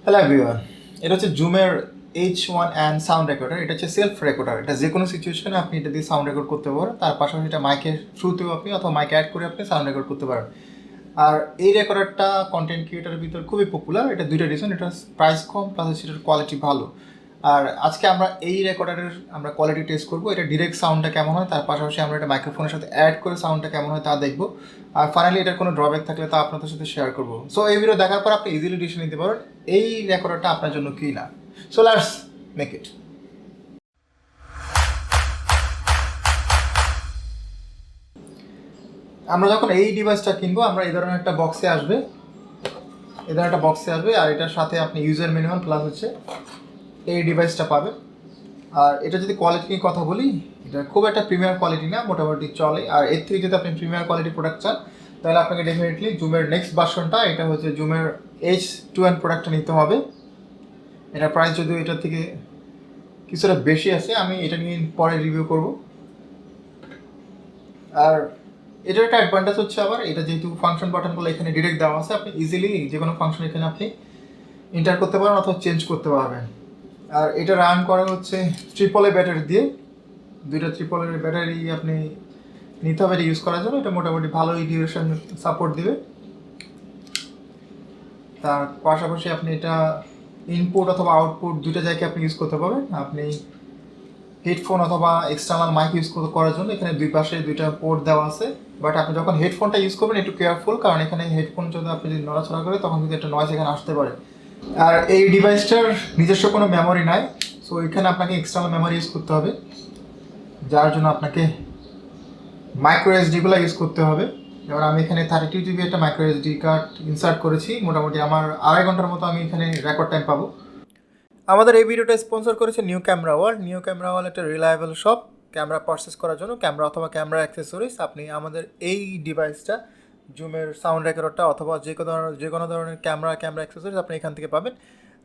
Hello everyone, এটা হচ্ছে জুমের H1n sound recorder. এটা হচ্ছে সেলফ রেকর্ডার। এটা যে কোনো সিচুয়েশনে আপনি এটা দিয়ে সাউন্ড রেকর্ড করতে পারেন। তার পাশাপাশি এটা মাইকের থ্রুতেও আপনি অথবা মাইক অ্যাড করে আপনি সাউন্ড রেকর্ড করতে পারেন। আর এই রেকর্ডারটা কন্টেন্ট ক্রিয়েটারের ভিতর খুবই পপুলার। এটা দুইটা রিজন, এটা প্রাইস কম প্লাস সেটার কোয়ালিটি ভালো। আর আজকে আমরা এই রেকর্ডারের কোয়ালিটি টেস্ট করবো, এটা ডিরেক্ট সাউন্ডটা কেমন হয়, তার পাশাপাশি আমরা এটা মাইক্রোফোনের সাথে অ্যাড করে সাউন্ডটা কেমন হয় তা দেখবো। আর ফাইনালি এটার কোনো ড্রব্যাক থাকলে তা আপনাদের সাথে শেয়ার করবো। সো এই ভিডিও দেখার পর আপনি ইজিলি ডিসিশন নিতে পারেন এই রেকর্ডারটা আপনার জন্য কি না। So let's make it. আমরা যখন এই ডিভাইসটা কিনবো, আমরা এই ধরনের একটা বক্সে আসবে, আর এটার সাথে আপনি ইউজার ম্যানুয়াল প্লাস হচ্ছে এই ডিভাইসটা পাবেন। আর এটা যদি কোয়ালিটি নিয়ে কথা বলি, এটা খুব একটা প্রিমিয়ার কোয়ালিটি না, মোটামুটি চলে। আর এর থেকে যদি আপনি প্রিমিয়ার কোয়ালিটি প্রোডাক্ট চান, তাহলে আপনাকে ডেফিনেটলি জুমের নেক্সট ভার্সনটা, এটা হচ্ছে জুমের H2n প্রোডাক্টটা নিতে হবে। এটার প্রাইস যদিও এটার থেকে কিছুটা বেশি আছে, আমি এটা নিয়ে পরে রিভিউ করব। আর এটার একটা অ্যাডভান্টেজ হচ্ছে, আবার এটা যেহেতু ফাংশন বাটনগুলো এখানে ডিরেক্ট দেওয়া আছে, আপনি ইজিলি যে কোনো ফাংশন এখানে আপনি এন্টার করতে পারেন অথবা চেঞ্জ করতে পারবেন। আর এটা রান করা হচ্ছে ট্রিপল এ ব্যাটারি দিয়ে। দুইটা ট্রিপল এর ব্যাটারি আপনি নিতে হবে এটা ইউজ করার জন্য। এটা মোটামুটি ভালো ডিউরেশন সাপোর্ট দিবে। তার পাশাপাশি আপনি এটা ইনপুট অথবা আউটপুট দুইটা জায়গায় আপনি ইউজ করতে পারবেন। আপনি হেডফোন অথবা এক্সটার্নাল মাইক ইউজ করার জন্য এখানে দুই পাশে দুইটা পোর্ট দেওয়া আছে। বাট আপনি যখন হেডফোনটা ইউজ করবেন একটু কেয়ারফুল, কারণ এখানে হেডফোন যদি আপনি যদি নড়াচড়া করে তখন কিন্তু একটা নয়েজ এখানে আসতে পারে। আর এই ডিভাইসটার নিজস্ব কোনো মেমোরি নাই, সো এখানে আপনাকে এক্সটার্নাল মেমোরি ইউজ করতে হবে, যার জন্য আপনাকে মাইক্রো এসডিগুলো ইউজ করতে হবে। যেমন আমি এখানে 32 GB একটা মাইক্রো এসডি কার্ড ইনসার্ট করেছি। মোটামুটি আমার 2.5 ঘন্টার মতো আমি এখানে রেকর্ড টাইম পাবো। আমাদের এই ভিডিওটা স্পন্সর করেছে new camera world. New camera world একটা রিলায়েবল শপ ক্যামেরা পারচেস করার জন্য, ক্যামেরা অথবা ক্যামেরা অ্যাক্সেসরিজ। আপনি আমাদের এই ডিভাইসটা জুমের সাউন্ড রেকর্ডারটা অথবা যে কোনো ধরনের ক্যামেরা অ্যাক্সেসরিজ আপনি এখান থেকে পাবেন।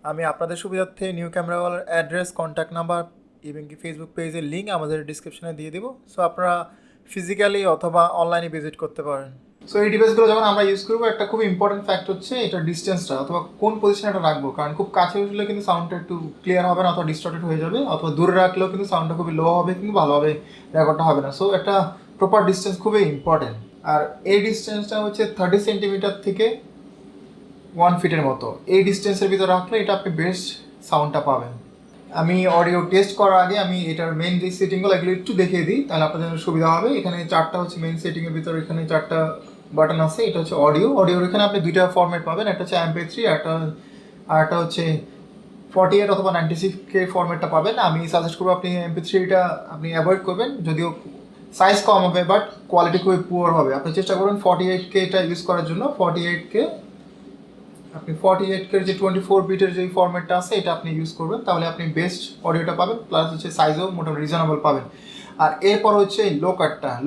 আমি আপনাদের সুবিধার্থে নিউ ক্যামেরা ওয়ার্ল্ডের অ্যাড্রেস, কন্ট্যাক্ট নাম্বার এবং কি ফেসবুক পেজের লিঙ্ক আমাদের ডিসক্রিপশনে দিয়ে দিব। সো আপনারা ফিজিক্যালি অথবা অনলাইনে ভিজিট করতে পারেন। সো এই ডিভাইসগুলো যখন আমরা ইউজ করবো, একটা খুব ইম্পর্টেন্ট ফ্যাক্ট হচ্ছে এটা ডিস্টেন্সটা অথবা কোন পজিশনে এটা রাখবো। কারণ খুব কাছে উঠলে কিন্তু সাউন্ডটা একটু ক্লিয়ার হবে না অথবা ডিস্টর্টেড হয়ে যাবে, অথবা দূরে রাখলেও কিন্তু সাউন্ডটা খুবই লো হবে, কিন্তু ভালোভাবে রেকর্ডটা হবে না। সো একটা প্রপার ডিস্টেন্স খুবই ইম্পর্টেন্ট। আর এই ডিস্টেন্সটা হচ্ছে 30 সেন্টিমিটার থেকে 1 ফিটের মতো। এই ডিস্টেন্সের ভিতরে রাখলে এটা আপনি বেস্ট সাউন্ডটা পাবেন। আমি অডিও টেস্ট করার আগে আমি এটার মেইন যে সেটিংগুলো এগুলো একটু দেখিয়ে দিই, তাহলে আপনাদের জন্য সুবিধা হবে। এখানে চারটা হচ্ছে মেইন সেটিংয়ের ভিতরে, এখানে চারটা বাটন আছে। এটা হচ্ছে অডিওর এখানে আপনি দুইটা ফরম্যাট পাবেন, একটা হচ্ছে MP3, আর একটা হচ্ছে 48 অথবা 96K ফরম্যাটটা পাবেন। আমি সাজেস্ট করবো আপনি MP3টা আপনি অ্যাভয়েড করবেন, যদিও সাইজ কম হবে বাট কোয়ালিটি খুবই পুয়ার হবে। আপনি চেষ্টা করবেন 48K এটা ইউজ করার জন্য। 48K যে 24 বিটের যে ফরম্যাটটা আছে এটা আপনি ইউজ করবেন, তাহলে আপনি বেস্ট অডিওটা পাবেন, প্লাস হচ্ছে সাইজও মোটামুটি রিজনেবল পাবেন। আর এরপর হচ্ছে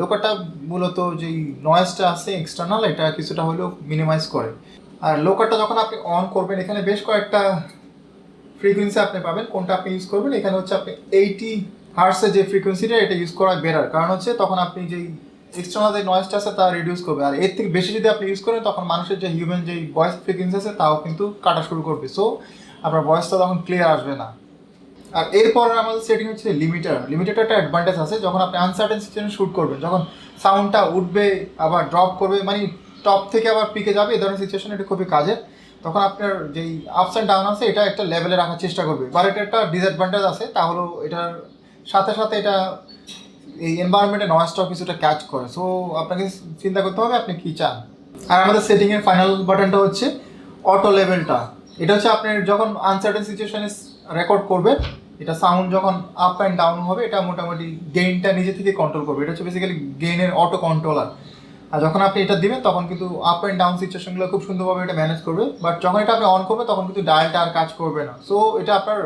লোকারটা মূলত যেই নয়েজটা আছে এক্সটার্নাল, এটা কিছুটা হলেও মিনিমাইজ করে। আর লোকারটা যখন আপনি অন করবেন, এখানে বেশ কয়েকটা ফ্রিকোয়েন্সি আপনি পাবেন। কোনটা আপনি ইউজ করবেন, এখানে হচ্ছে আপনি 80 হার্টসের যে ফ্রিকোয়েন্সিটা, এটা ইউজ করা বেটার। কারণ হচ্ছে তখন আপনি যেই এক্সটার্নাল যে নয়েজটা আছে তা রিডিউস করবে। আর এর থেকে বেশি যদি আপনি ইউজ করেন, তখন মানুষের যে হিউম্যান যে ভয়েস ফ্রিকোয়েন্সি আছে তাও কিন্তু কাটা শুরু করবে। সো আপনার ভয়েসটা তখন ক্লিয়ার আসবে না। আর এরপর আমাদের সেটিং হচ্ছে লিমিটারটা একটা অ্যাডভান্টেজ আছে। যখন আপনি আনসার্টেন সিচুয়েশন শ্যুট করবেন, যখন সাউন্ডটা উঠবে আবার ড্রপ করবে, মানে টপ থেকে আবার পিকে যাবে, এই ধরনের সিচুয়েশন এটা খুবই কাজের। তখন আপনার যেই আপস অ্যান্ড ডাউন আছে এটা একটা লেভেলে রাখার চেষ্টা করবে। বাট এটা একটা ডিসঅ্যাডভান্টেজ আছে, তা হলো এটার সাথে সাথে এটা এই এনভায়রনমেন্টে নয়েজটাও কিছুটা ক্যাচ করে। সো আপনাকে চিন্তা করতে হবে আপনি কী চান। আর আমাদের সেটিংয়ের ফাইনাল বাটনটা হচ্ছে অটো লেভেলটা। এটা হচ্ছে আপনি যখন আনসার্টেন সিচুয়েশনে রেকর্ড করবেন, এটা সাউন্ড যখন আপ অ্যান্ড ডাউন হবে, এটা মোটামুটি গেইনটা নিজে থেকে কন্ট্রোল করবে। এটা হচ্ছে বেসিক্যালি গেইনের অটো কন্ট্রোলার। আর যখন আপনি এটা দিবেন, তখন কিন্তু আপ অ্যান্ড ডাউন সিচুয়েশনগুলো খুব সুন্দরভাবে এটা ম্যানেজ করবে। বাট যখন এটা আপনি অন করবে, তখন কিন্তু ডায়ালটা আর কাজ করবে না। সো এটা আপনার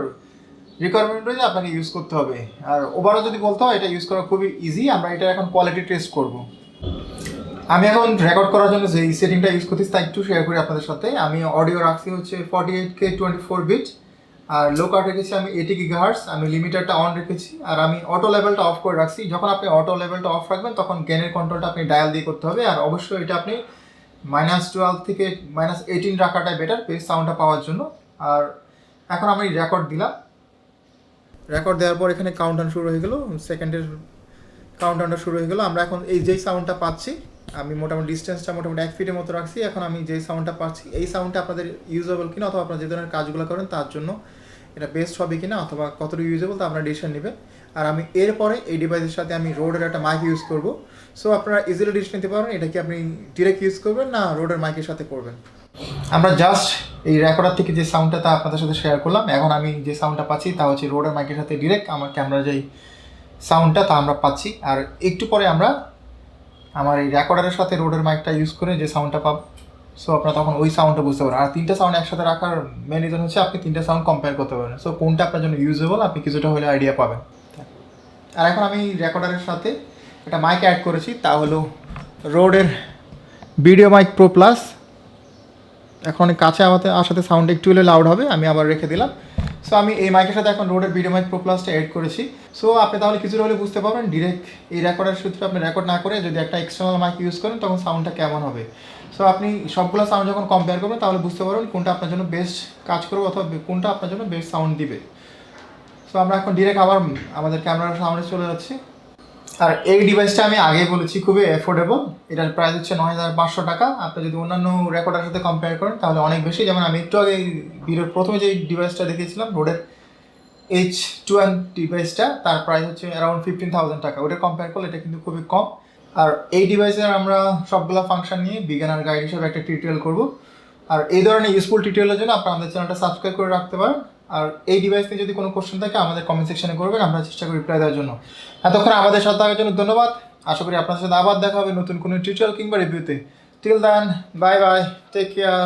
রিকোয়ারমেন্ট অনুযায়ী আপনাকে ইউজ করতে হবে। আর ওভারঅল যদি বলতে হয়, এটা ইউজ করা খুবই ইজি। আমরা এটা এখন কোয়ালিটি টেস্ট করব। আমি এখন রেকর্ড করার জন্য যে সেটিংটা ইউজ করতেছি তা একটু শেয়ার করি আপনাদের সাথে। আমি অডিও রাখছি হচ্ছে 48K 24 বিট, আর লো কাট রেখেছি আমি 80 GHz। আমি লিমিটারটা অন রেখেছি, আর আমি অটো লেভেলটা অফ করে রাখছি। যখন আপনি অটো লেভেলটা অফ রাখবেন, তখন গেনের কন্ট্রোলটা আপনি ডায়াল দিয়ে করতে হবে। আর অবশ্যই এটা আপনি -12 থেকে -18 রাখাটাই বেটার বেস সাউন্ডটা পাওয়ার জন্য। আর এখন আমি রেকর্ড দিলাম, রেকর্ড দেওয়ার পর এখানে কাউন্টডাউন শুরু হয়ে গেল, সেকেন্ডের কাউন্টডাউনটা শুরু হয়ে গেল। আমরা এখন এই যেই সাউন্ডটা পাচ্ছি, আমি মোটামুটি ডিস্টেন্সটা মোটামুটি 1 ফিটের মতো রাখছি। এখন আমি যেই সাউন্ডটা পাচ্ছি এই সাউন্ডটা আপনাদের ইউজেবল কিনা অথবা আপনারা যে ধরনের কাজগুলো করেন তার জন্য এটা বেস্ট হবে কিনা অথবা কতটুকু ইউজেবল তা আপনারা ডিসিশন নেবেন। আর আমি এরপরে এই ডিভাইসের সাথে আমি রোডের একটা মাইক ইউজ করব। সো আপনারা ইজিলি ডিসিশন নিতে পারবেন এটা কি আপনি ডিরেক্ট ইউজ করবেন না রোডের মাইকের সাথে করবেন। আমরা জাস্ট এই রেকর্ডার থেকে যে সাউন্ডটা তা আপনাদের সাথে শেয়ার করলাম। এখন আমি যে সাউন্ডটা পাচ্ছি তা হচ্ছে রোডের মাইকের সাথে ডিরেক্ট আমার ক্যামেরার যেই সাউন্ডটা তা আমরা পাচ্ছি। আর একটু পরে আমরা আমার এই রেকর্ডারের সাথে রোডের মাইকটা ইউজ করে যে সাউন্ডটা পাব, সো আপনারা তখন ওই সাউন্ডটা বুঝতে পারবেন। আর 3টা সাউন্ড একসাথে রাখার মেন রিজন হচ্ছে আপনি 3টা সাউন্ড কম্পেয়ার করতে পারবেন। সো কোনটা আপনার জন্য ইউজেবল আপনি কিছুটা হলে আইডিয়া পাবেন। আর এখন আমি রেকর্ডারের সাথে একটা মাইক অ্যাড করেছি, তা হলো রোডের ভিডিও মাইক প্রো প্লাস। এখন অনেক কাছে আসাতে সাউন্ড একটু হলে লাউড হবে, আমি আবার রেখে দিলাম। সো আমি এই মাইকের সাথে এখন রোডের ভিডিও মাইক প্রো প্লাসটা অ্যাড করেছি। সো আপনি তাহলে কিছুটা হলে বুঝতে পারবেন ডিরেক্ট এই রেকর্ডার সূত্রে আপনি রেকর্ড না করে যদি একটা এক্সটার্নাল মাইক ইউজ করেন তখন সাউন্ডটা কেমন হবে। সো আপনি সবগুলো সাউন্ড যখন কম্পেয়ার করবেন তাহলে বুঝতে পারবেন কোনটা আপনার জন্য বেস্ট কাজ করবে অথবা কোনটা আপনার জন্য বেস্ট সাউন্ড দিবে। সো আমরা এখন ডিরেক্ট আবার আমাদের ক্যামেরার সাউন্ডে চলে যাচ্ছি। আর এই ডিভাইসটা আমি আগেই বলেছি খুবই অ্যাফোর্ডেবল, এটার প্রাইস হচ্ছে 9,500 টাকা। আপনি যদি অন্যান্য রেকর্ডারের সাথে কম্পেয়ার করেন তাহলে অনেক বেশি। যেমন আমি একটু আগে ভিডিওর প্রথমে যে ডিভাইসটা দেখিয়েছিলাম রোডের H1n ডিভাইসটা, তার প্রাইস হচ্ছে অ্যারাউন্ড 15,000 টাকা। ওটা কম্পেয়ার করলে এটা কিন্তু খুবই কম। আর এই ডিভাইসের আমরা সবগুলো ফাংশন নিয়ে বিজ্ঞানের গাইড হিসেবে একটা টিউটোরিয়াল করব। আর এই ধরনের ইউজফুল টিউটোরিয়ালের জন্য আপনারা আমাদের চ্যানেলটা সাবস্ক্রাইব করে রাখতে পারেন। আর এই ডিভাইস নিয়ে যদি কোনো কোশ্চেন থাকে আমাদের কমেন্ট সেকশনে করবেন, আমরা চেষ্টা করি রিপ্লাই দেওয়ার জন্য। এতক্ষণ আমাদের সাথে থাকার জন্য ধন্যবাদ। আশা করি আপনার সাথে আবার দেখা হবে নতুন কোনো টিউটোরিয়াল কিংবা রিভিউতে। Till then, bye bye, take care.